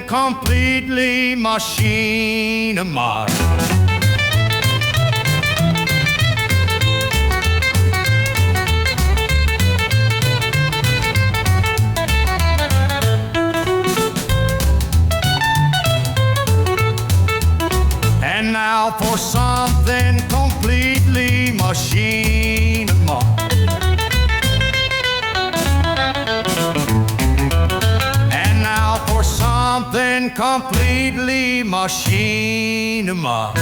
completely machinima. And now for something completely machinima. And now for something completely machinima.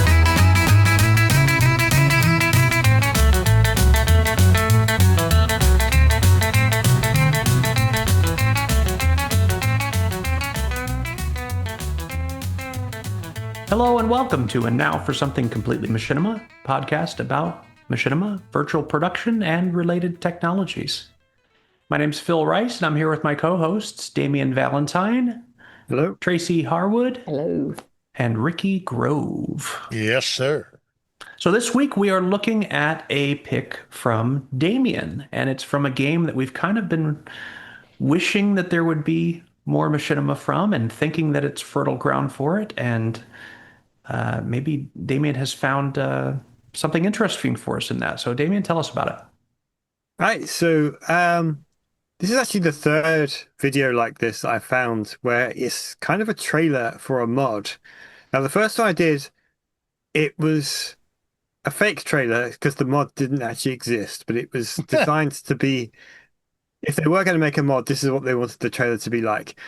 Hello and welcome to And Now for Something Completely Machinima, podcast about machinima, virtual production, and related technologies. My name's Phil Rice, and I'm here with my co-hosts, Damien Valentine. Hello. Tracy Harwood. Hello. And Ricky Grove. Yes, sir. So this week we are looking at a pick from Damien, and it's from a game that we've kind of been wishing that there would be more machinima from and thinking that it's fertile ground for it, and maybe Damien has found something interesting for us in that. So Damien, tell us about it. Right, so this is actually the third video like this I found where it's kind of a trailer for a mod. Now, the first one I did, it was a fake trailer because the mod didn't actually exist, but it was designed to be, if they were going to make a mod, this is what they wanted the trailer to be like.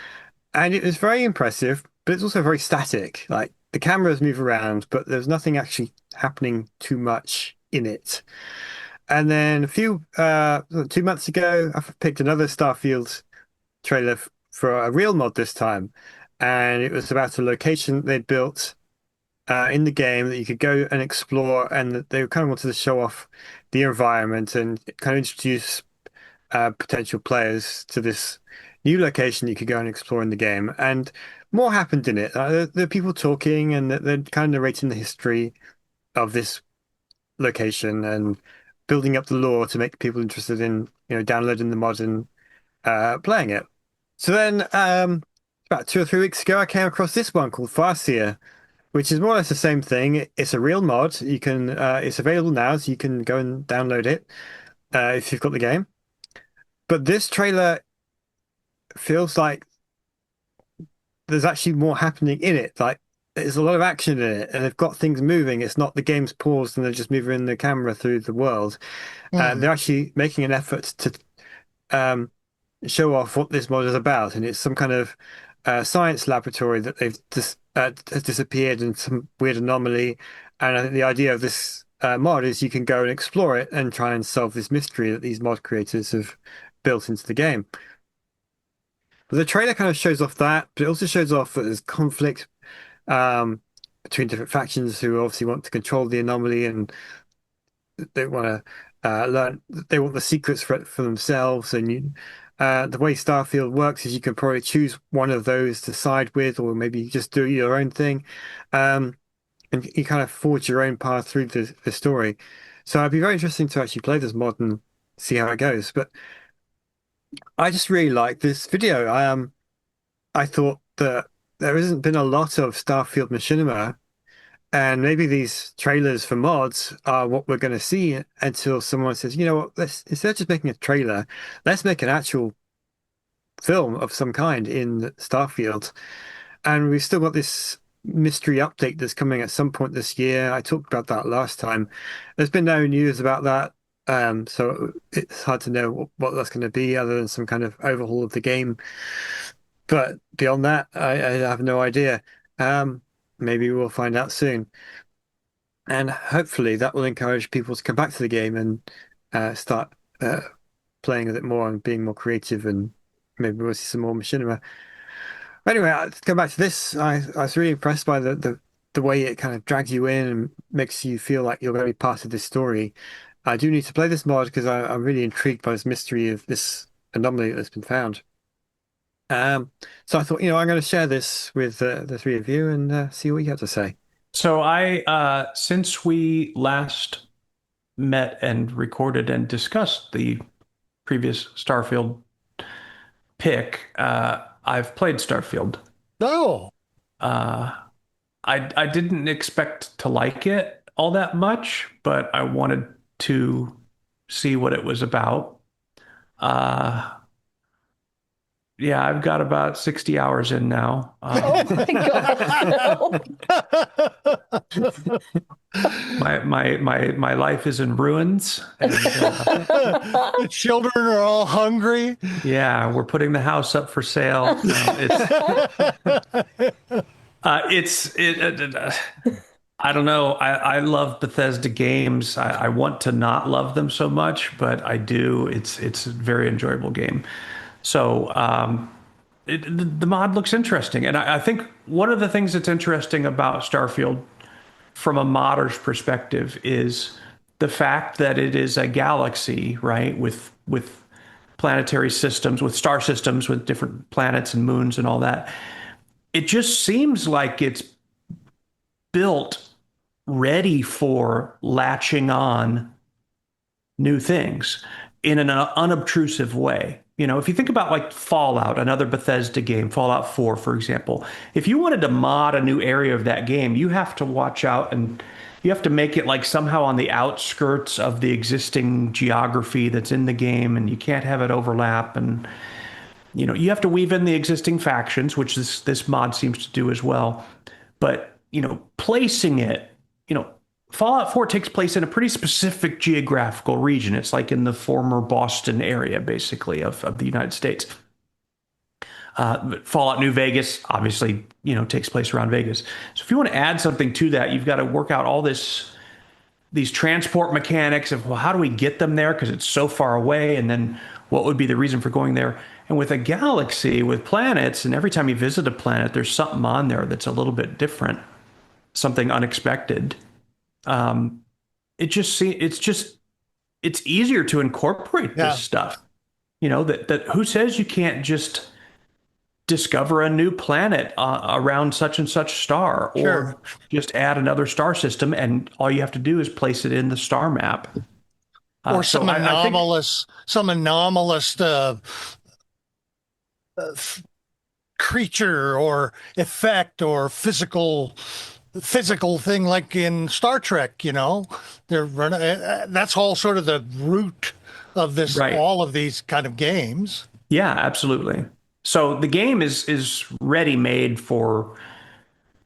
And it was very impressive, but it's also very static. Like, the cameras move around, but there's nothing actually happening too much in it. And then a few 2 months ago, I picked another Starfield trailer for a real mod this time, and it was about a location they built in the game that you could go and explore, and that they kind of wanted to show off the environment and kind of introduce potential players to this new location you could go and explore in the game. And more happened in it. There are people talking, and they're kind of narrating the history of this location and building up the lore to make people interested in, downloading the mod and playing it. So then, about 2 or 3 weeks ago, I came across this one called Farseer, which is more or less the same thing. It's a real mod. You can, it's available now, so you can go and download it if you've got the game. But this trailer feels like there's actually more happening in it. Like, there's a lot of action in it, and they've got things moving. It's not the game's paused and they're just moving the camera through the world. They're actually making an effort to show off what this mod is about, and it's some kind of science laboratory that they've has disappeared in some weird anomaly. And I think the idea of this mod is you can go and explore it and try and solve this mystery that these mod creators have built into the game. But the trailer kind of shows off that, but it also shows off that there's conflict between different factions who obviously want to control the anomaly, and they want to learn. They want the secrets for themselves. And the way Starfield works is you can probably choose one of those to side with, or maybe just do your own thing, and you kind of forge your own path through the story. So it'd be very interesting to actually play this mod and see how it goes. But I just really like this video. I thought that there hasn't been a lot of Starfield machinima, and maybe these trailers for mods are what we're going to see until someone says, you know what, instead of just making a trailer, let's make an actual film of some kind in Starfield. And we've still got this mystery update that's coming at some point this year. I talked about that last time. There's been no news about that. So it's hard to know what that's going to be other than some kind of overhaul of the game. But beyond that, I have no idea. Maybe we'll find out soon. And hopefully that will encourage people to come back to the game and start playing with it more and being more creative, and maybe we'll see some more machinima. Anyway, to come back to this, I was really impressed by the way it kind of drags you in and makes you feel like you're going to be part of this story. I do need to play this mod because I'm really intrigued by this mystery of this anomaly that's been found. So I thought, I'm going to share this with the three of you and see what you have to say. So since we last met and recorded and discussed the previous Starfield pick, I've played Starfield. No. Uh, I didn't expect to like it all that much, but I wanted to see what it was about. Uh, yeah, I've got about 60 hours in now. Oh my God, My life is in ruins, and The children are all hungry. yeah, we're putting the house up for sale. No, I don't know. I love Bethesda games. I want to not love them so much, but I do. It's a very enjoyable game. So the mod looks interesting, and I think one of the things that's interesting about Starfield from a modder's perspective is the fact that it is a galaxy, right? With planetary systems, with star systems, with different planets and moons and all that. It just seems like it's built ready for latching on new things in an unobtrusive way. You know, if you think about like Fallout, another Bethesda game, Fallout 4, for example, if you wanted to mod a new area of that game, you have to watch out and you have to make it like somehow on the outskirts of the existing geography that's in the game, and you can't have it overlap. And, you know, you have to weave in the existing factions, which this mod seems to do as well. But, you know, placing it, you know, Fallout 4 takes place in a pretty specific geographical region. It's like in the former Boston area, basically, of the United States. Fallout New Vegas, obviously, you know, takes place around Vegas. So if you want to add something to that, you've got to work out all these transport mechanics of, well, how do we get them there? Because it's so far away. And then what would be the reason for going there? And with a galaxy, with planets, and every time you visit a planet, there's something on there that's a little bit different, something unexpected. It's easier to incorporate this stuff. You know, that who says you can't just discover a new planet around such and such star, or just add another star system, and all you have to do is place it in the star map. Or some anomalous creature or effect or physical thing like in Star Trek, you know. They're running that's all sort of the root of this, Right. all of these kind of games. Yeah, absolutely. So the game is ready made for,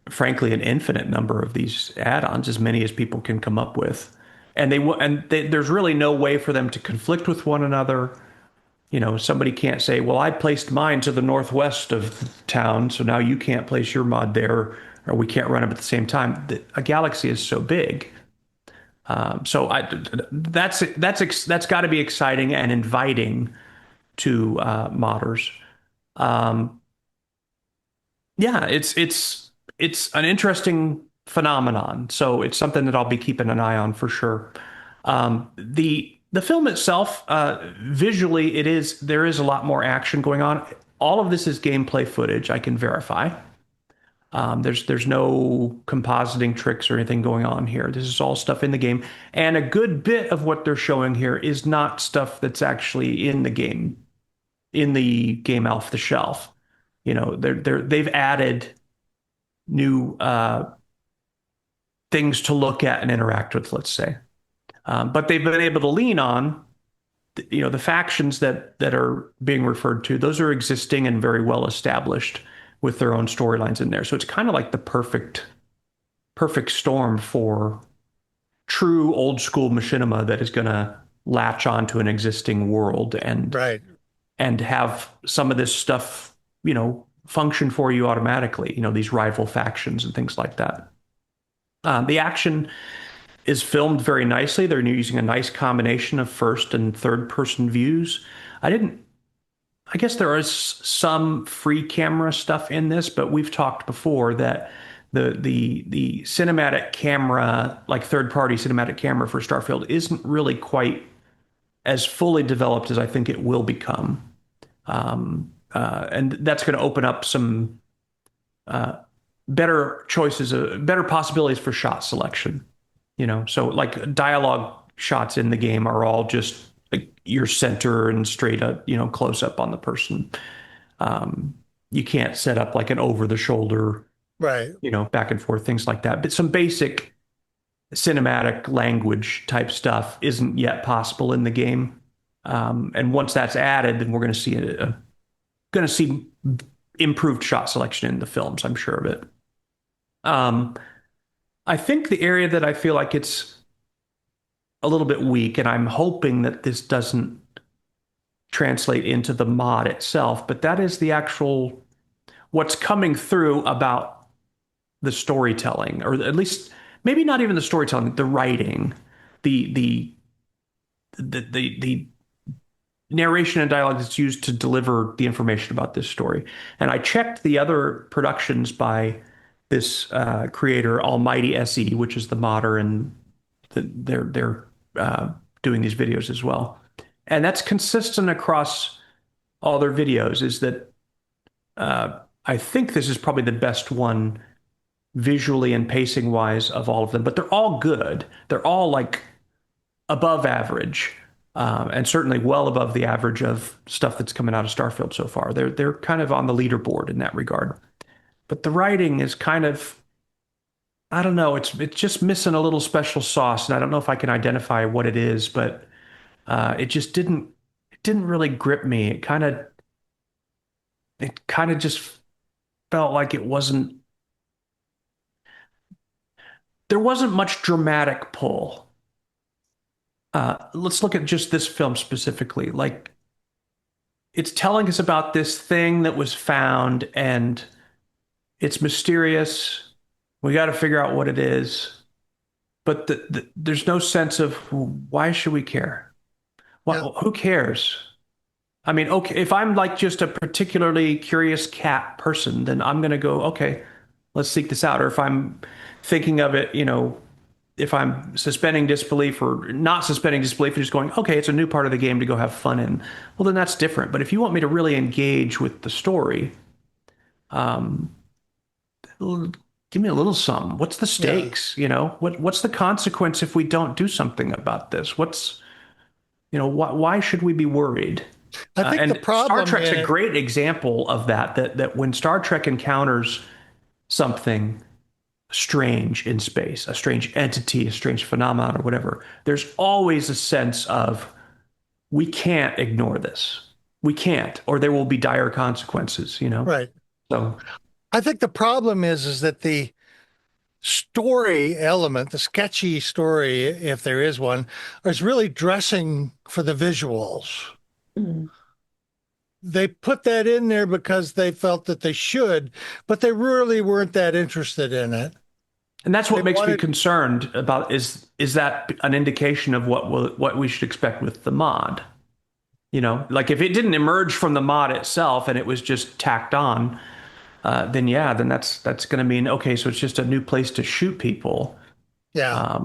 frankly, an infinite number of these add-ons, as many as people can come up with. And there's really no way for them to conflict with one another. You know, somebody can't say, well, I placed mine to the northwest of town, so now you can't place your mod there, or we can't run them at the same time. A galaxy is so big. That's got to be exciting and inviting to modders. Yeah, it's an interesting phenomenon. So it's something that I'll be keeping an eye on for sure. The film itself, visually, there is a lot more action going on. All of this is gameplay footage, I can verify. There's no compositing tricks or anything going on here. This is all stuff in the game, and a good bit of what they're showing here is not stuff that's actually in the game off the shelf. You know, they've added new things to look at and interact with, let's say. But they've been able to lean on, you know, the factions that are being referred to. Those are existing and very well established with their own storylines in there. So it's kind of like the perfect storm for true old school machinima that is going to latch onto an existing world and have some of this stuff, you know, function for you automatically. You know, these rival factions and things like that. The action is filmed very nicely. They're using a nice combination of first and third person views. I guess there is some free camera stuff in this, but we've talked before that the cinematic camera, like third party cinematic camera for Starfield, isn't really quite as fully developed as I think it will become. And that's going to open up some better choices, better possibilities for shot selection. You know, so like dialogue shots in the game are all just like your center and straight up, you know, close up on the person. you can't set up like an over-the-shoulder, Right. back and forth, things like that. But some basic cinematic language type stuff isn't yet possible in the game. And once that's added, then we're going to see improved shot selection in the films. I'm sure of it. I think the area that I feel like it's a little bit weak, and I'm hoping that this doesn't translate into the mod itself, but that is the actual what's coming through about the storytelling, or at least maybe not even the storytelling, the writing, the narration and dialogue that's used to deliver the information about this story. And I checked the other productions by this creator, Almighty SE, which is the modder, and they're doing these videos as well. And that's consistent across all their videos, is that I think this is probably the best one visually and pacing wise of all of them, but they're all good. They're all like above average, and certainly well above the average of stuff that's coming out of Starfield so far. They're kind of on the leaderboard in that regard. But the writing is kind of, I don't know, it's just missing a little special sauce, and I don't know if I can identify what it is, but it just didn't really grip me. It kind of just felt like there wasn't much dramatic pull. Let's look at just this film specifically. Like, it's telling us about this thing that was found, and it's mysterious. We got to figure out what it is. But there's no sense of, why should we care? Well, who cares? I mean, okay, if I'm like just a particularly curious cat person, then I'm going to go, okay, let's seek this out. Or if I'm thinking of it, if I'm suspending disbelief or not suspending disbelief and just going, okay, it's a new part of the game to go have fun in, well, then that's different. But if you want me to really engage with the story, give me a little something. What's the stakes? What's the consequence if we don't do something about this? Why should we be worried? I think And the problem Star Trek's a great example of that when Star Trek encounters something strange in space, a strange entity, a strange phenomenon, or whatever, there's always a sense of, we can't ignore this. We can't, or there will be dire consequences, Right. So I think the problem is that the story element, the sketchy story, if there is one, is really dressing for the visuals. They put that in there because they felt that they should, but they really weren't that interested in it. And that's what makes me concerned about, is that an indication of what we should expect with the mod? Like if it didn't emerge from the mod itself and it was just tacked on, then that's going to mean, okay, so it's just a new place to shoot people. Yeah.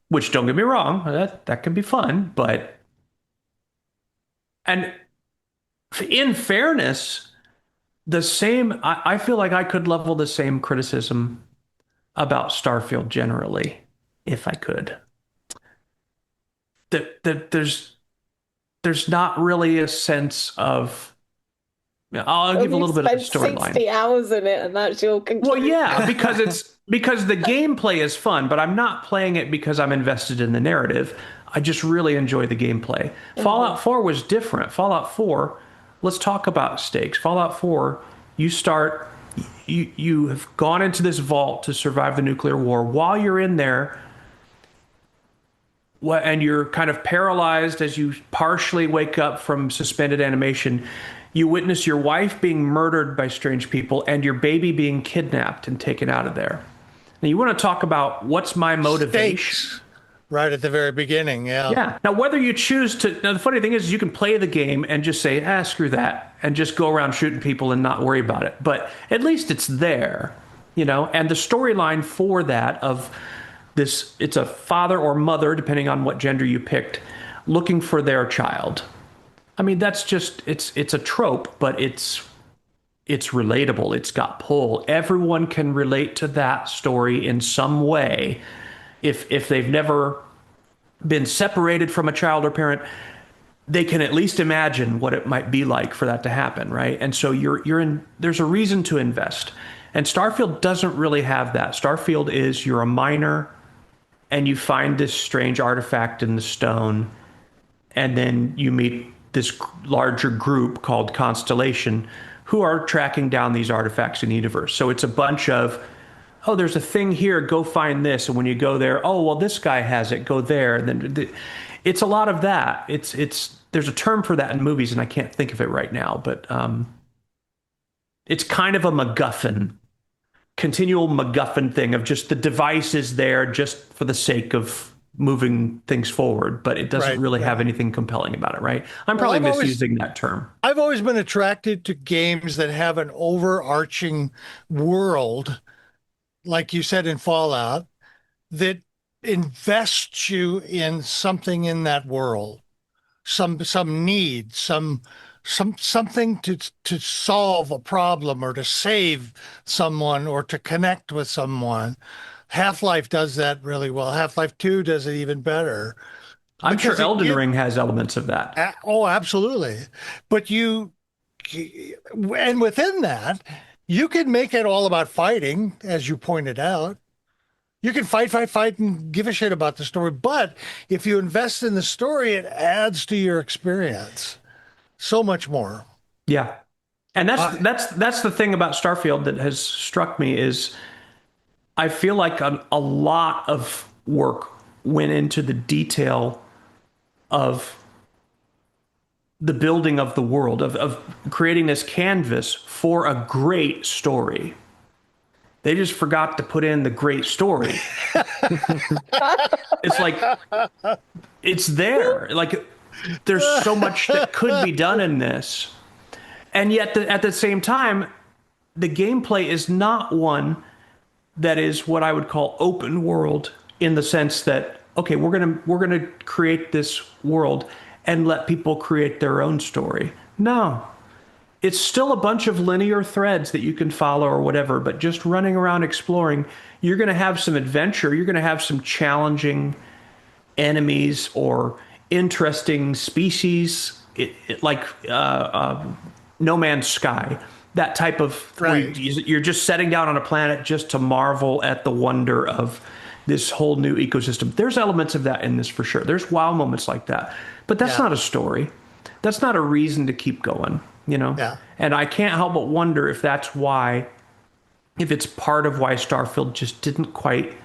Which, don't get me wrong, that can be fun, but, and in fairness, I feel like I could level the same criticism about Starfield generally, if I could. That there's not really a sense of, I'll give a little bit of the storyline. 60 hours in it, and that's your conclusion. Well, yeah, because the gameplay is fun, but I'm not playing it because I'm invested in the narrative. I just really enjoy the gameplay. Fallout 4 was different. Fallout 4, let's talk about stakes. Fallout 4, you have gone into this vault to survive the nuclear war. While you're in there, and you're kind of paralyzed as you partially wake up from suspended animation, you witness your wife being murdered by strange people and your baby being kidnapped and taken out of there. Now, you want to talk about what's my motivation? Stakes. Right at the very beginning, yeah. Yeah. Now, whether you choose to... Now, the funny thing is you can play the game and just say, screw that, and just go around shooting people and not worry about it. But at least it's there, And the storyline for that of this, it's a father or mother, depending on what gender you picked, looking for their child. I mean, that's just, it's a trope, but it's relatable. It's got pull. Everyone can relate to that story in some way. If they've never been separated from a child or parent, they can at least imagine what it might be like for that to happen, right? And so you're in. There's a reason to invest, and Starfield doesn't really have that. Starfield is you're a miner, and you find this strange artifact in the stone, and then you meet this larger group called Constellation, who are tracking down these artifacts in the universe. So it's a bunch of, oh, there's a thing here, go find this, and when you go there, oh, well, this guy has it, go there. And then it's a lot of that. It's there's a term for that in movies, and I can't think of it right now, but it's kind of a MacGuffin, continual MacGuffin thing of just the device is there just for the sake of moving things forward, but it doesn't really have anything compelling about it, right? I'm probably misusing that term. I've always been attracted to games that have an overarching world, like you said in Fallout, that invests you in something in that world, some need, something to solve a problem or to save someone or to connect with someone. Half-Life does that really well. Half-Life 2 does it even better. I'm sure Elden Ring has elements of that. Oh, absolutely. But and within that, you can make it all about fighting, as you pointed out. You can fight, and give a shit about the story. But if you invest in the story, it adds to your experience so much more. Yeah. And that's the thing about Starfield that has struck me is I feel like a lot of work went into the detail of the building of the world, of creating this canvas for a great story. They just forgot to put in the great story. It's like, it's there. Like, there's so much that could be done in this. And yet, at the same time, the gameplay is not one that is what I would call open world in the sense that, okay, we're gonna create this world and let people create their own story. No. It's still a bunch of linear threads that you can follow or whatever, but just running around exploring, you're going to have some adventure. You're going to have some challenging enemies or interesting species, like No Man's Sky, that type of, right. You're just setting down on a planet just to marvel at the wonder of this whole new ecosystem. There's elements of that in this for sure. There's wow moments like that, but that's not a story. That's not a reason to keep going. Yeah. And I can't help but wonder if that's why, if it's part of why Starfield just didn't quite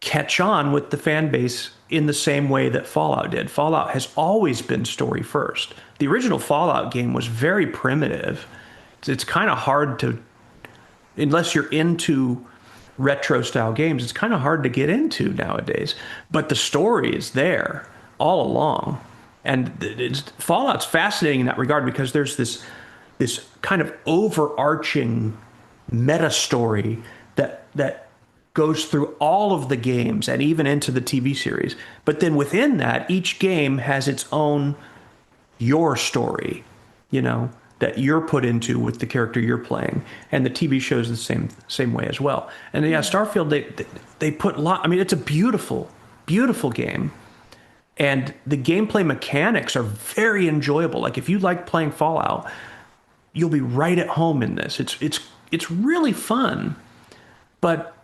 catch on with the fan base in the same way that Fallout did. Fallout has always been story first. The original Fallout game was very primitive. It's kind of hard to, unless you're into retro style games, it's kind of hard to get into nowadays. But the story is there all along. And Fallout's fascinating in that regard because there's this kind of overarching meta story that goes through all of the games and even into the TV series. But then within that, each game has its own your story, that you're put into with the character you're playing. And the TV show's the same way as well. And yeah, Starfield, they put a lot. I mean, it's a beautiful, beautiful game. And the gameplay mechanics are very enjoyable. Like if you like playing Fallout, you'll be right at home in this. It's really fun, but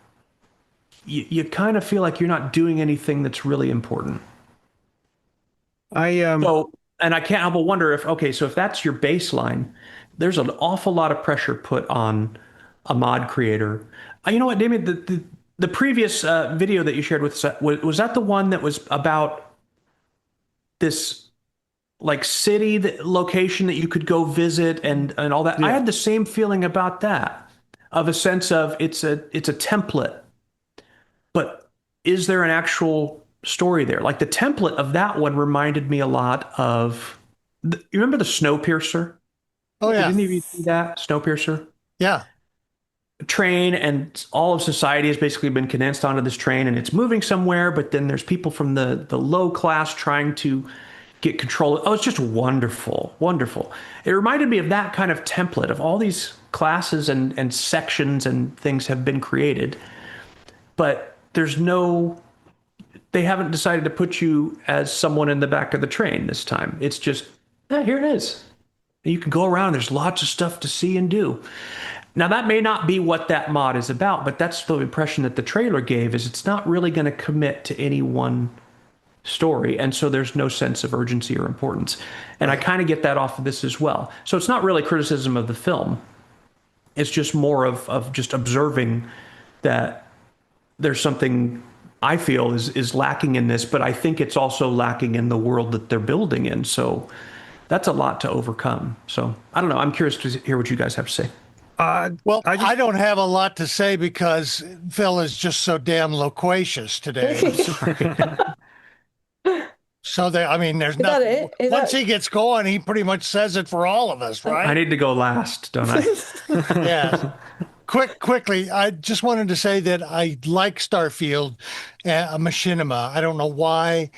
you kind of feel like you're not doing anything that's really important. And I can't help but wonder if that's your baseline, there's an awful lot of pressure put on a mod creator. You know what, Damien, the previous video that you shared with us, was that the one that was about this like city location that you could go visit and all that? Yeah. I had the same feeling about that, of a sense of it's a template, but is there an actual story there? Like the template of that one reminded me a lot of, you remember the Snowpiercer? Oh yeah. Didn't you see that Snowpiercer? Yeah. Train, and all of society has basically been condensed onto this train and it's moving somewhere, but then there's people from the low class trying to get control. Oh, it's just wonderful, wonderful. It reminded me of that kind of template of all these classes and sections and things have been created, but there's no they haven't decided to put you as someone in the back of the train this time. It's just, here it is. You can go around. There's lots of stuff to see and do. Now, that may not be what that mod is about, but that's the impression that the trailer gave, is it's not really going to commit to any one story. And so there's no sense of urgency or importance. And I kind of get that off of this as well. So it's not really criticism of the film. It's just more of just observing that there's something I feel is lacking in this, but I think it's also lacking in the world that they're building in. So that's a lot to overcome. So I don't know. I'm curious to hear what you guys have to say. Well, I don't have a lot to say because Phil is just so damn loquacious today. So I mean, there's nothing. Once he gets going, he pretty much says it for all of us, right? I need to go last, don't I? Yeah. Quickly, I just wanted to say that I like Starfield, Machinima. I don't know why.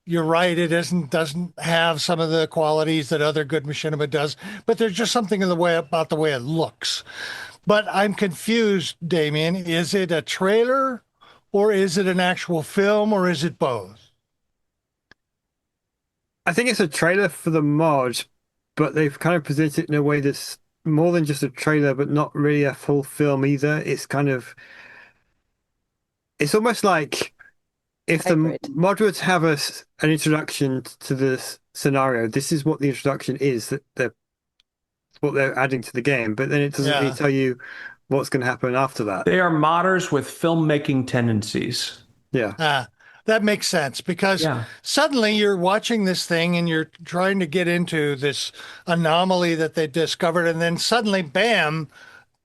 You're right. It doesn't have some of the qualities that other good machinima does, but there's just something in the way about the way it looks. But I'm confused, Damien. Is it a trailer, or is it an actual film, or is it both? I think it's a trailer for the mod, but they've kind of presented it in a way that's more than just a trailer, but not really a full film either. It's almost like if the mod would have an introduction to this scenario, this is what the introduction is, that what they're adding to the game, but then it doesn't really tell you what's going to happen after that. They are modders with filmmaking tendencies. Yeah. That makes sense, because suddenly you're watching this thing and you're trying to get into this anomaly that they discovered, and then suddenly, bam,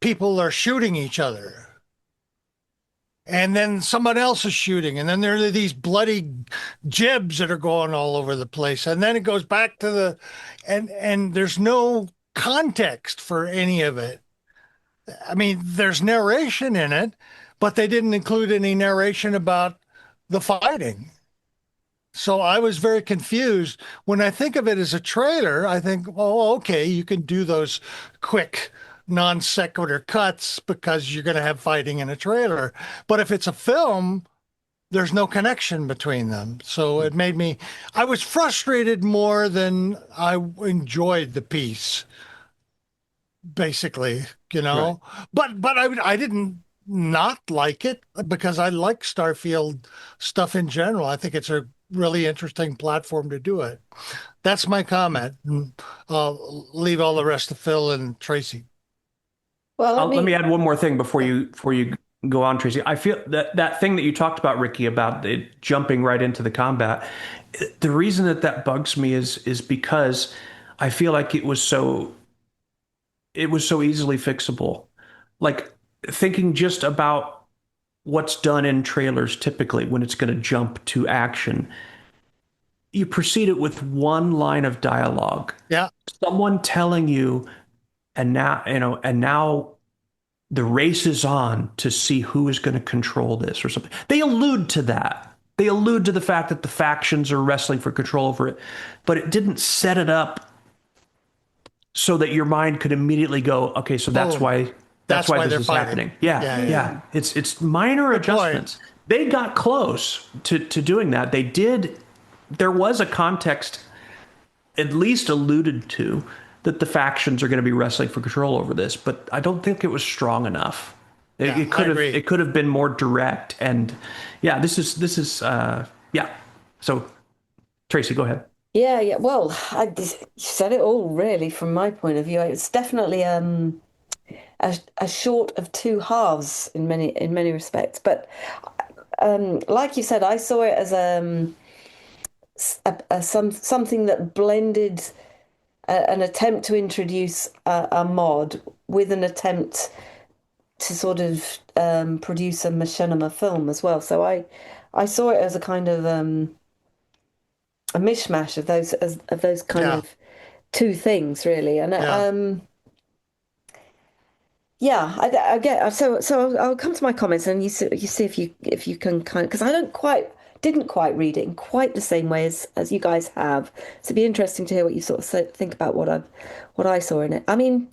people are shooting each other. And then someone else is shooting, and then there are these bloody jibs that are going all over the place. And then it goes back to and there's no context for any of it. I mean, there's narration in it, but they didn't include any narration about the fighting. So I was very confused. When I think of it as a trailer, I think, oh, okay, you can do those quick non sequitur cuts because you're going to have fighting in a trailer. But if it's a film, there's no connection between them. So it made me, I was frustrated more than I enjoyed the piece, basically, Right. But I didn't not like it, because I like Starfield stuff in general. I think it's a really interesting platform to do it. That's my comment. I'll leave all the rest to Phil and Tracy. Well, let me add one more thing before you go on, Tracy. I feel that thing that you talked about, Ricky, about it jumping right into the combat. The reason that bugs me is because I feel like it was so easily fixable. Like, thinking just about what's done in trailers typically when it's going to jump to action, you precede it with one line of dialogue. Yeah. Someone telling you, and now the race is on to see who is going to control this or something. They allude to that. They allude to the fact that the factions are wrestling for control over it, but it didn't set it up so that your mind could immediately go, okay, so that's why this is fighting. Happening. Yeah. It's minor adjustments. They got close to doing that. They did. There was a context at least alluded to that the factions are going to be wrestling for control over this, but I don't think it was strong enough. It could have been more direct. And this is So Tracy, go ahead. Yeah. Well, you said it all, really, from my point of view. It's definitely a short of two halves in many respects. But like you said, I saw it as something that blended an attempt to introduce a mod with an attempt to sort of produce a machinima film as well. So I saw it as a kind of a mishmash of those kind of two things, really. And I get. So I'll come to my comments, and you see if you can kind of, because I didn't quite read it in quite the same way as you guys have. So it'd be interesting to hear what you sort of think about what I saw in it. I mean,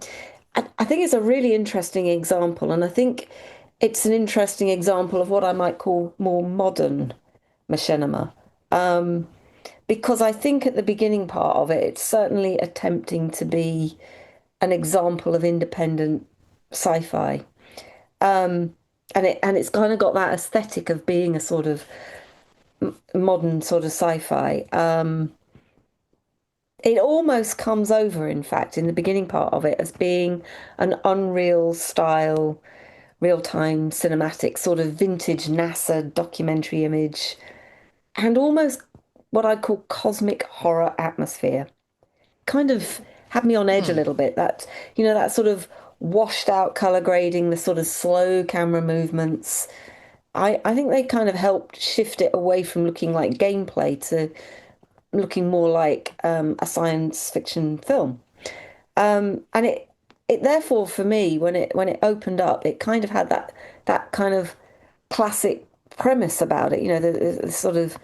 I think it's a really interesting example, and I think it's an interesting example of what I might call more modern machinima. Because I think at the beginning part of it, it's certainly attempting to be an example of independent sci-fi. And it's kind of got that aesthetic of being a sort of modern sort of sci-fi. It almost comes over, in fact, in the beginning part of it as being an Unreal style, real-time cinematic sort of vintage NASA documentary image, and almost what I'd call cosmic horror atmosphere. Kind of had me on edge a little bit. That, that sort of washed out color grading, the sort of slow camera movements. I think they kind of helped shift it away from looking like gameplay to looking more like a science fiction film. And it therefore for me, when it opened up, it kind of had that kind of classic premise about it. The sort of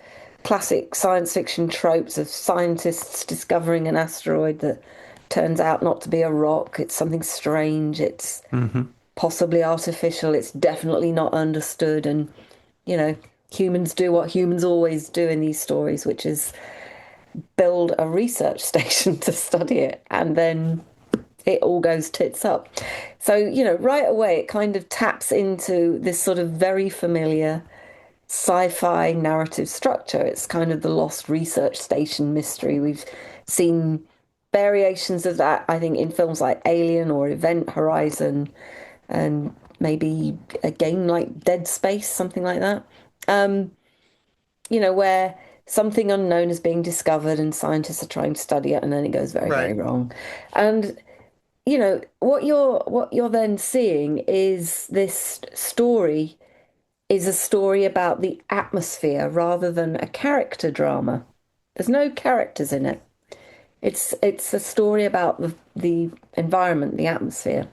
classic science fiction tropes of scientists discovering an asteroid that turns out not to be a rock. It's something strange. It's possibly artificial. It's definitely not understood. And, humans do what humans always do in these stories, which is build a research station to study it. And then it all goes tits up. So, right away, it kind of taps into this sort of very familiar sci-fi narrative structure. It's kind of the lost research station mystery. We've seen variations of that, I think, in films like Alien or Event Horizon, and maybe a game like Dead Space, something like that. Where something unknown is being discovered and scientists are trying to study it, and then it goes very, very wrong. And what you're then seeing is this story is a story about the atmosphere rather than a character drama. There's no characters in it. It's a story about the environment, the atmosphere.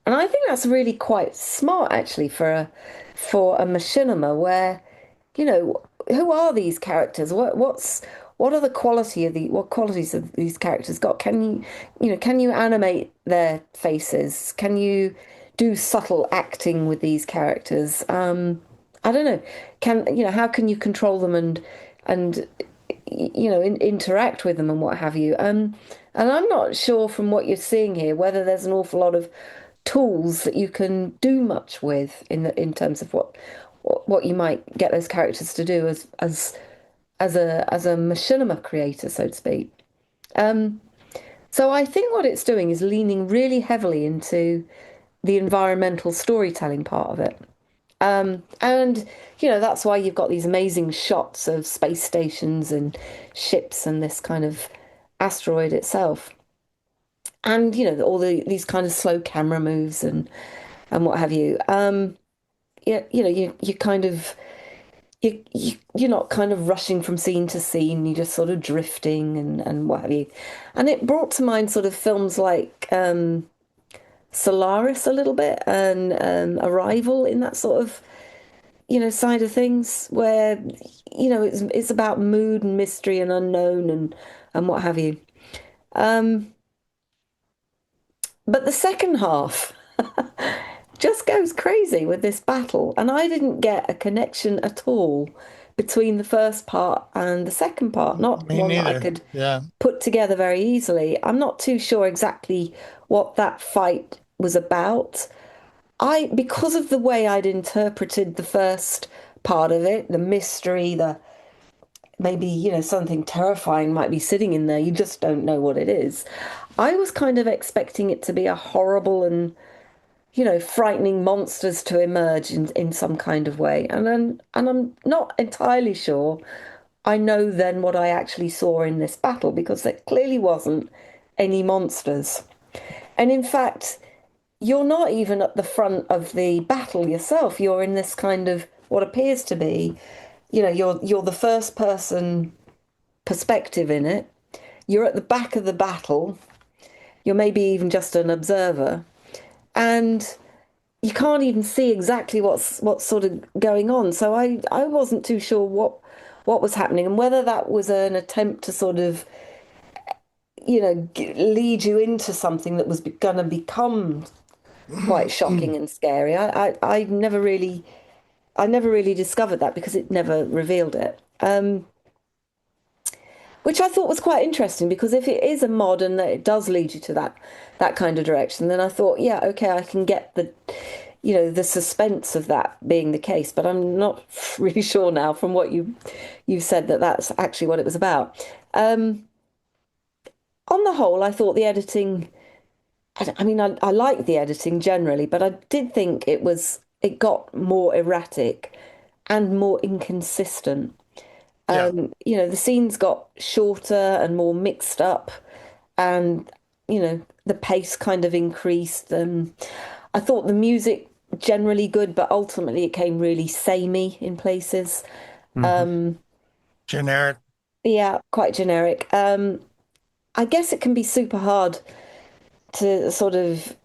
And I think that's really quite smart, actually, for a machinima where, who are these characters? What are the what qualities of these characters got? Can you animate their faces? Can you do subtle acting with these characters? I don't know. How can you control them and interact with them and what have you? And I'm not sure from what you're seeing here whether there's an awful lot of tools that you can do much with in terms of what you might get those characters to do as a machinima creator, so to speak. So I think what it's doing is leaning really heavily into the environmental storytelling part of it. And that's why you've got these amazing shots of space stations and ships and this kind of asteroid itself. And, all these kind of slow camera moves and what have you. You kind of, you're not kind of rushing from scene to scene. You're just sort of drifting and what have you. And it brought to mind sort of films like Solaris a little bit and Arrival in that sort of, side of things where, it's about mood and mystery and unknown and what have you. But the second half just goes crazy with this battle. And I didn't get a connection at all between the first part and the second part. Not Me one neither. that I could Yeah. put together very easily. I'm not too sure exactly what that fight was about. Because of the way I'd interpreted the first part of it, the mystery, maybe, something terrifying might be sitting in there. You just don't know what it is. I was kind of expecting it to be a horrible and, frightening monsters to emerge in some kind of way. And I'm not entirely sure I know then what I actually saw in this battle, because there clearly wasn't any monsters. And in fact, you're not even at the front of the battle yourself. You're in this kind of what appears to be, you're the first person perspective in it. You're at the back of the battle. You're maybe even just an observer. And you can't even see exactly what's sort of going on. So I wasn't too sure what was happening and whether that was an attempt to sort of, lead you into something that was going to become quite shocking and scary. I never really I never really discovered that because it never revealed it. Which I thought was quite interesting because if it is a mod and that it does lead you to that kind of direction, then I thought, yeah, okay, I can get the suspense of that being the case. But I'm not really sure now from what you've said that that's actually what it was about. On the whole, I thought the editing. I mean, I like the editing generally, but I did think it got more erratic and more inconsistent. Yeah. The scenes got shorter and more mixed up, and the pace kind of increased. I thought the music generally good, but ultimately it came really samey in places. Generic. Yeah, quite generic. I guess it can be super hard to sort of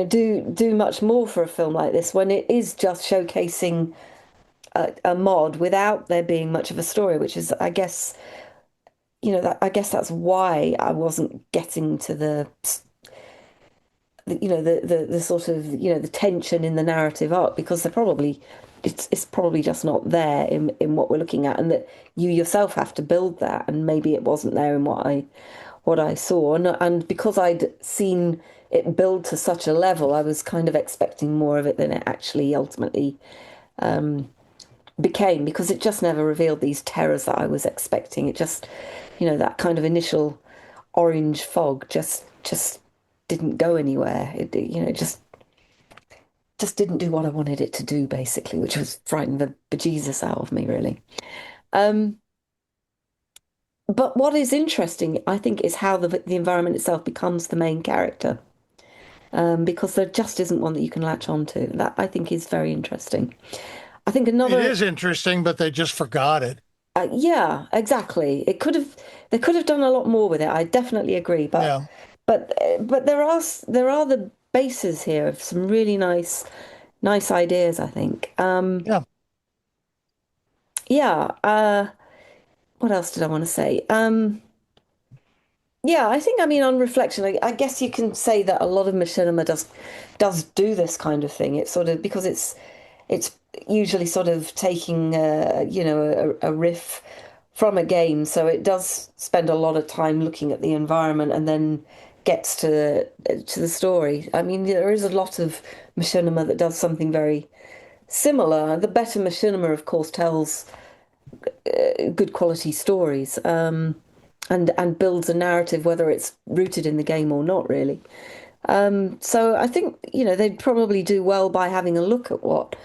do much more for a film like this when it is just showcasing a mod without there being much of a story, which is, I guess, I guess that's why I wasn't getting to the sort of the tension in the narrative arc because it's probably just not there in what we're looking at, and that you yourself have to build that, and maybe it wasn't there in what I saw, and because I'd seen it build to such a level, I was kind of expecting more of it than it actually ultimately became, because it just never revealed these terrors that I was expecting. It just, that kind of initial orange fog just didn't go anywhere. It just didn't do what I wanted it to do, basically, which was frighten the bejesus out of me, really. But what is interesting, I think, is how the environment itself becomes the main character, because there just isn't one that you can latch onto. That I think is very interesting. I think It another, is interesting, but they just forgot it. yeah, exactly. They could have done a lot more with it. I definitely agree, Yeah. but there are the bases here of some really nice ideas, I think. Yeah. Yeah. What else did I want to say? Yeah, I think, I mean, on reflection, I guess you can say that a lot of machinima does do this kind of thing. It's sort of because it's usually sort of taking a riff from a game, so it does spend a lot of time looking at the environment and then gets to the story. I mean, there is a lot of machinima that does something very similar. The better machinima, of course, tells good quality stories. And builds a narrative, whether it's rooted in the game or not, really. So I think, they'd probably do well by having a look at what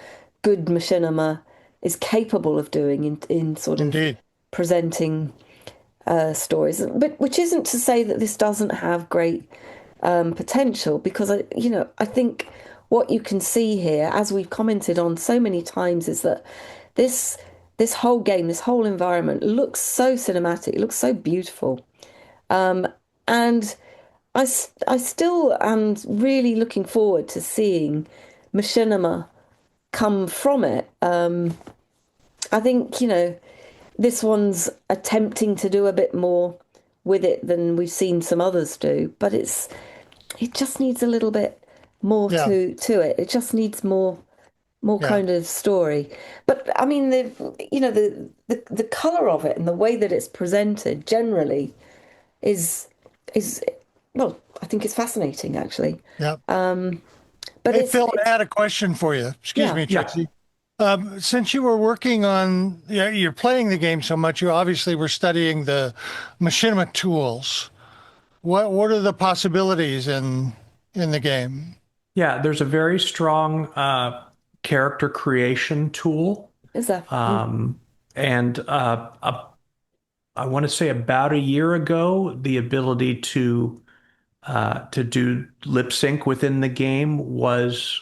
good machinima is capable of doing in sort of Indeed. presenting stories. But which isn't to say that this doesn't have great potential, because I think what you can see here, as we've commented on so many times, is that this this whole game, this whole environment looks so cinematic, it looks so beautiful. And I still am really looking forward to seeing machinima come from it. I think, this one's attempting to do a bit more with it than we've seen some others do, but it just needs a little bit more Yeah. to it. It just needs more Yeah. kind of story. But I mean the color of it and the way that it's presented generally is well, I think it's fascinating actually. Yeah. But Hey, Phil, I had a question for you. Excuse yeah. me, Yeah. Tracy. Since you were working on, you're playing the game so much, you obviously were studying the machinima tools. What are the possibilities in the game? Yeah, there's a very strong character creation tool. Is that And I want to say about a year ago, the ability to do lip sync within the game was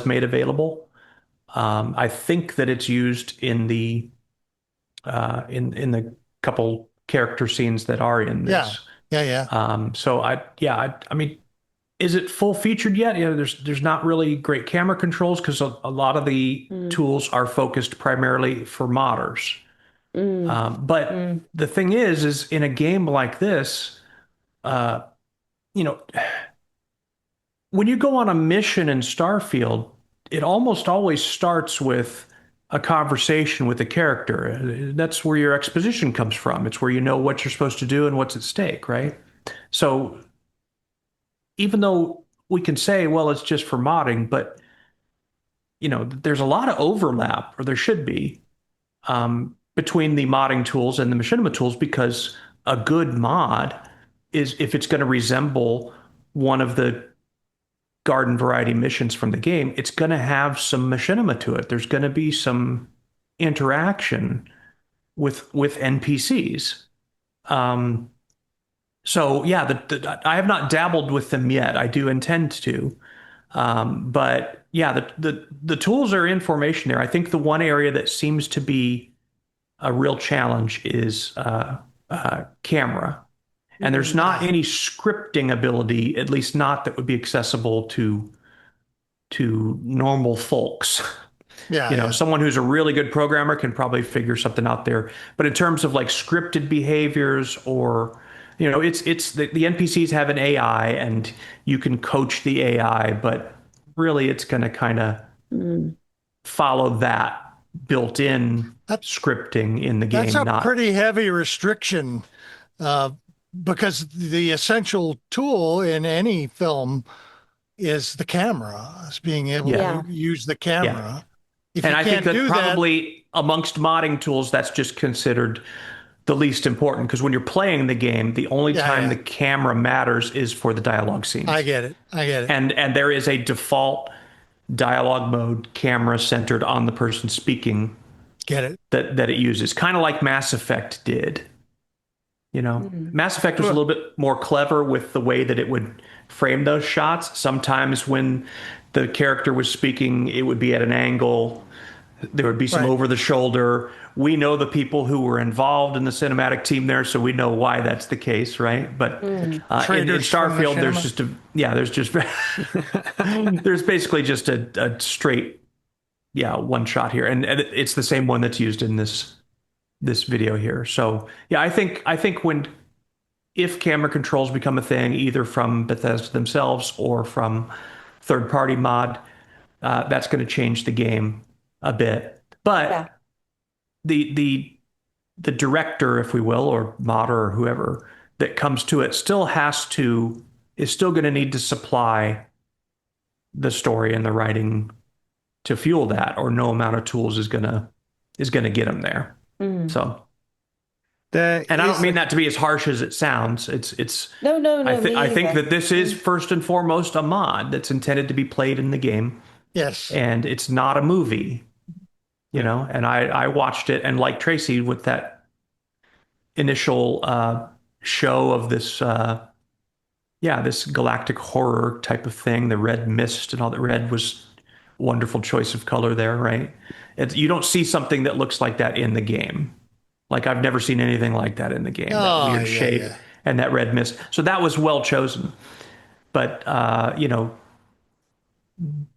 made available. I think that it's used in the couple character scenes that are in Yeah. this. Yeah. So I mean, is it full featured yet? There's not really great camera controls because a lot of the tools are focused primarily for modders. But the thing is in a game like this, uh, you know, when you go on a mission in Starfield, it almost always starts with a conversation with the character. That's where your exposition comes from. It's where you know what you're supposed to do and what's at stake, right? So even though we can say, well, it's just for modding, but there's a lot of overlap, or there should be, between the modding tools and the machinima tools, because a good mod is, if it's going to resemble one of the garden variety missions from the game, it's going to have some machinima to it. There's going to be some interaction with NPCs. So yeah, I have not dabbled with them yet. I do intend to. But yeah, the tools are in formation there. I think the one area that seems to be a real challenge is camera. And there's not any scripting ability, at least not that would be accessible to normal folks. Yeah. Someone who's a really good programmer can probably figure something out there. But in terms of like scripted behaviors, or it's the NPCs have an AI and you can coach the AI, but really it's going to kind of follow that built-in scripting in the game. That's a pretty heavy restriction, because the essential tool in any film is the camera, is being able to use the camera. If and you I think can't that do probably amongst modding tools, that's just considered the least important, because when you're playing the game, the only time the camera matters is for the dialogue scenes. I get it. And there is a default dialogue mode, camera centered on the person speaking. Get it. That it uses, kind of like Mass Effect did. Mass Effect was a little bit more clever with the way that it would frame those shots. Sometimes when the character was speaking, it would be at an angle. There would be some over the shoulder. We know the people who were involved in the cinematic team there, so we know why that's the case, right? But in Starfield, there's basically just a straight, one shot here, and it's the same one that's used in this video here. So yeah, I think if camera controls become a thing, either from Bethesda themselves or from third-party mod, that's going to change the game a bit. But the director, if we will, or modder or whoever that comes to it, is still going to need to supply the story and the writing to fuel that, or no amount of tools is gonna get them there. So, and I don't mean that to be as harsh as it sounds. It's no. I think that this is first and foremost a mod that's intended to be played in the game. Yes, and it's not a movie. And I watched it, and like Tracy, with that initial show of this this galactic horror type of thing, the red mist and all that. Red was a wonderful choice of color there, right? You don't see something that looks like that in the game. Like, I've never seen anything like that in the game. That weird shape and that red mist. So that was well chosen. But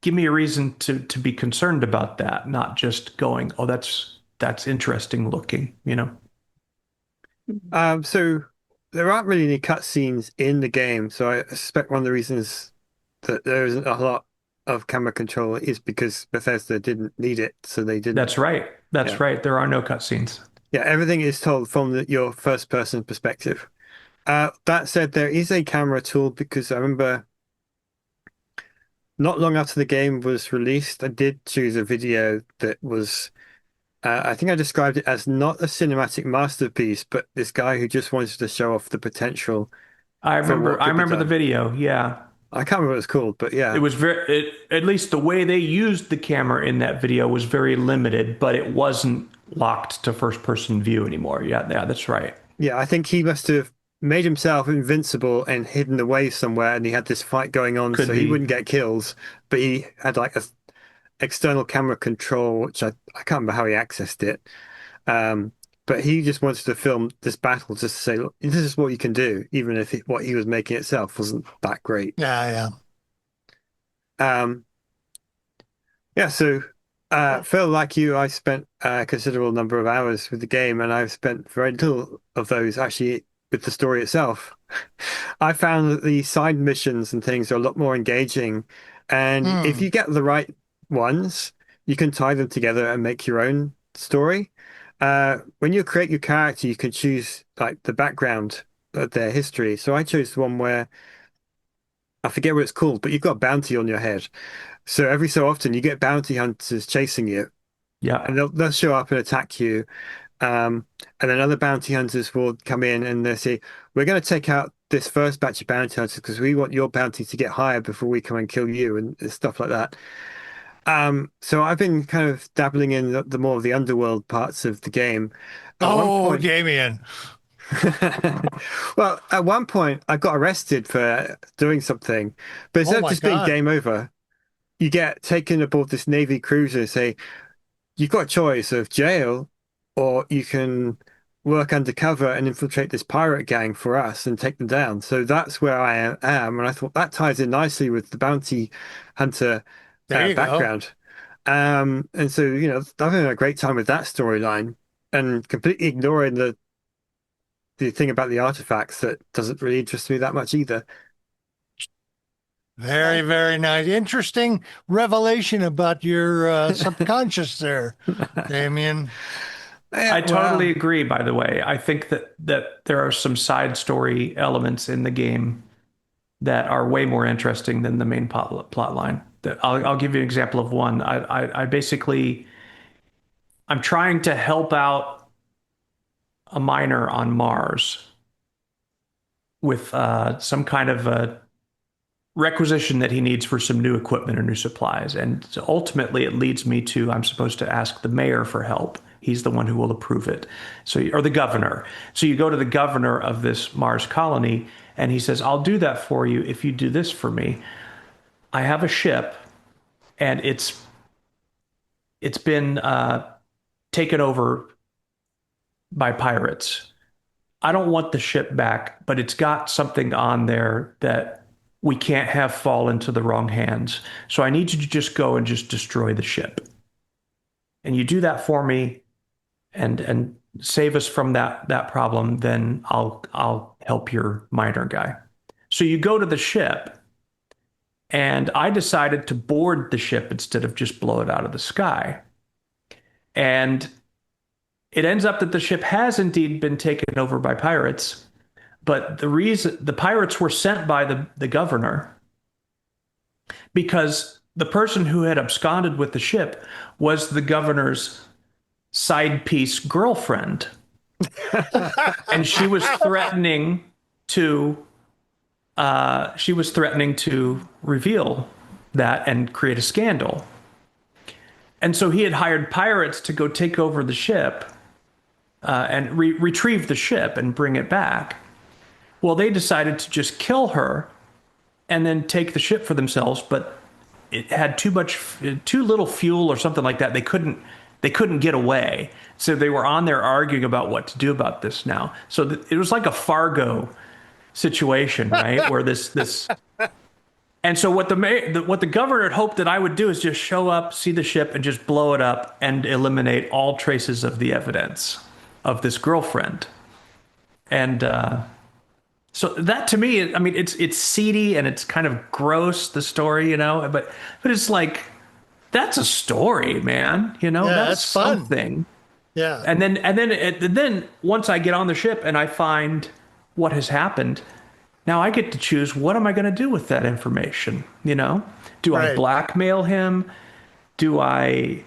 give me a reason to be concerned about that, not just going, oh, that's interesting looking, So there aren't really any cutscenes in the game, so I suspect one of the reasons that there isn't a lot of camera control is because Bethesda didn't need it, so they didn't. That's right. That's right. There are no cutscenes. Yeah, everything is told from your first-person perspective. That said, there is a camera tool, because I remember not long after the game was released, I did choose a video that was, I think I described it as not a cinematic masterpiece, but this guy who just wanted to show off the potential. I remember the video. Yeah. I can't remember what it's called, but yeah. It was at least the way they used the camera in that video was very limited, but it wasn't locked to first person view anymore. Yeah, that's right. Yeah, I think he must have made himself invincible and hidden away somewhere, and he had this fight going on so he wouldn't get kills, but he had like a external camera control, which I can't remember how he accessed it. But he just wanted to film this battle just to say, look, this is what you can do, even if what he was making itself wasn't that great. Yeah. So Phil, like you, I spent a considerable number of hours with the game, and I've spent very little of those actually with the story itself. I found that the side missions and things are a lot more engaging, and if you get the right ones, you can tie them together and make your own story. When you create your character, you can choose like the background of their history. So I chose the one where I forget what it's called, but you've got a bounty on your head. So every so often you get bounty hunters chasing you, Yeah. and they'll show up and attack you. And then other bounty hunters will come in and they say, "We're going to take out this first batch of bounty hunters because we want your bounty to get higher before we come and kill you," and stuff like that. So I've been kind of dabbling in the more of the underworld parts of the game. At one Oh, point, Damien. well, at one point I got arrested for doing something, but Oh instead of my just being God. game over, you get taken aboard this Navy cruiser, say, you've got a choice of jail, or you can work undercover and infiltrate this pirate gang for us and take them down. So that's where I am. And I thought that ties in nicely with the bounty hunter There you go. background. And so, I've had a great time with that storyline and completely ignoring the thing about the artifacts that doesn't really interest me that much either. Very, very nice. Interesting revelation about your subconscious there, Damien. I Yeah, totally well, agree, by the way. I think that there are some side story elements in the game that are way more interesting than the main plot line. I'll give you an example of one. I basically I'm trying to help out a miner on Mars with some kind of a requisition that he needs for some new equipment or new supplies. And so ultimately, it leads me to I'm supposed to ask the mayor for help. He's the one who will approve it. So, or the governor. So you go to the governor of this Mars colony, and he says, "I'll do that for you if you do this for me. I have a ship, and it's been taken over by pirates. I don't want the ship back, but it's got something on there that we can't have fall into the wrong hands. So I need you to just go and just destroy the ship. And you do that for me and save us from that problem, then I'll help your miner guy." So you go to the ship, and I decided to board the ship instead of just blow it out of the sky. And it ends up that the ship has indeed been taken over by pirates. But the reason the pirates were sent by the governor because the person who had absconded with the ship was the governor's side piece girlfriend. And to she was threatening to reveal that and create a scandal. And so he had hired pirates to go take over the ship and retrieve the ship and bring it back. Well, they decided to just kill her and then take the ship for themselves, but it had too little fuel or something like that. They couldn't get away. So they were on there arguing about what to do about this now. So it was like a Fargo situation, right? Where this and so what the governor had hoped that I would do is just show up, see the ship, and just blow it up and eliminate all traces of the evidence of this girlfriend. And so that to me, I mean, it's seedy and it's kind of gross, the story, but it's like that's a story, man. Yeah, That's that's fun. something. Yeah. And then once I get on the ship and I find what has happened, now I get to choose what am I going to do with that information? Do I Right. blackmail him? Do I,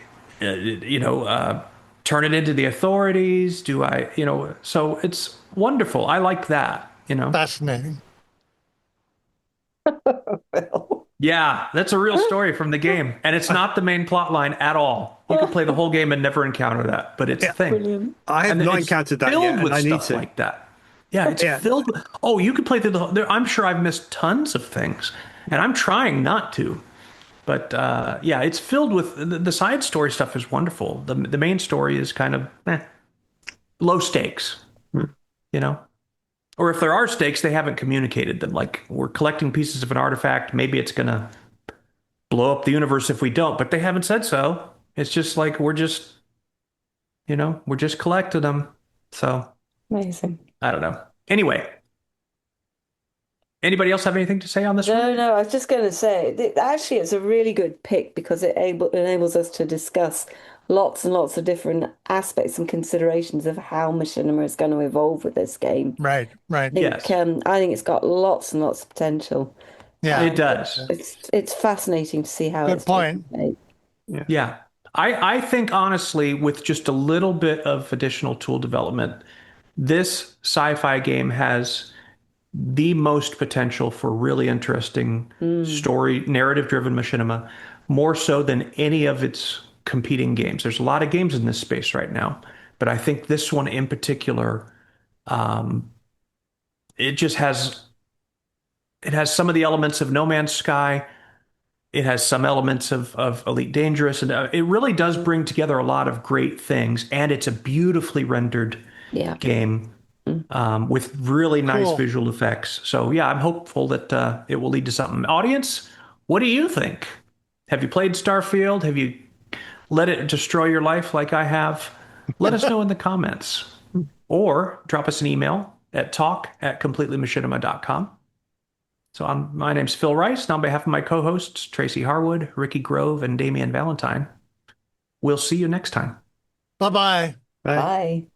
turn it into the authorities? Do I, so it's wonderful. I like that. Fascinating. Well, Yeah, that's a real story from the game. And it's not the main plot line at all. You could play the whole game and never encounter that, but it's a Yeah, thing. brilliant. I have And not it's encountered that filled yet, and with I need stuff to. like that. Yeah, it's Yeah, filled with. Oh, you could play through I'm sure I've missed tons of things, and I'm trying not to. But yeah, it's filled with the side story stuff is wonderful. The main story is kind of low stakes, you know. Or if there are stakes, they haven't communicated them. Like we're collecting pieces of an artifact, maybe it's gonna blow up the universe if we don't, but they haven't said so. It's just like we're just collecting them. So Amazing. I don't know. Anyway, Anybody else have anything to say on this one? No, I was just going to say, actually, it's a really good pick because it enables us to discuss lots and lots of different aspects and considerations of how machinima is going to evolve with this game. Right. Yes. I think it's got lots and lots of potential. Yeah. It does. It's fascinating to see how Good it's point. taken shape. Yeah. I think honestly, with just a little bit of additional tool development, this sci-fi game has the most potential for really interesting story, narrative-driven machinima, more so than any of its competing games. There's a lot of games in this space right now, but I think this one in particular, it just has some of the elements of No Man's Sky. It has some elements of Elite Dangerous, and it really does bring together a lot of great things. And it's a beautifully rendered Yeah. game with really nice Cool. visual effects. So yeah, I'm hopeful that it will lead to something. Audience, what do you think? Have you played Starfield? Have you let it destroy your life like I have? Let us know in the comments, or drop us an email at talk@completelymachinima.com. So my name's Phil Rice, and on behalf of my co-hosts, Tracy Harwood, Ricky Grove, and Damien Valentine, we'll see you next time. Bye-bye. Right. Bye.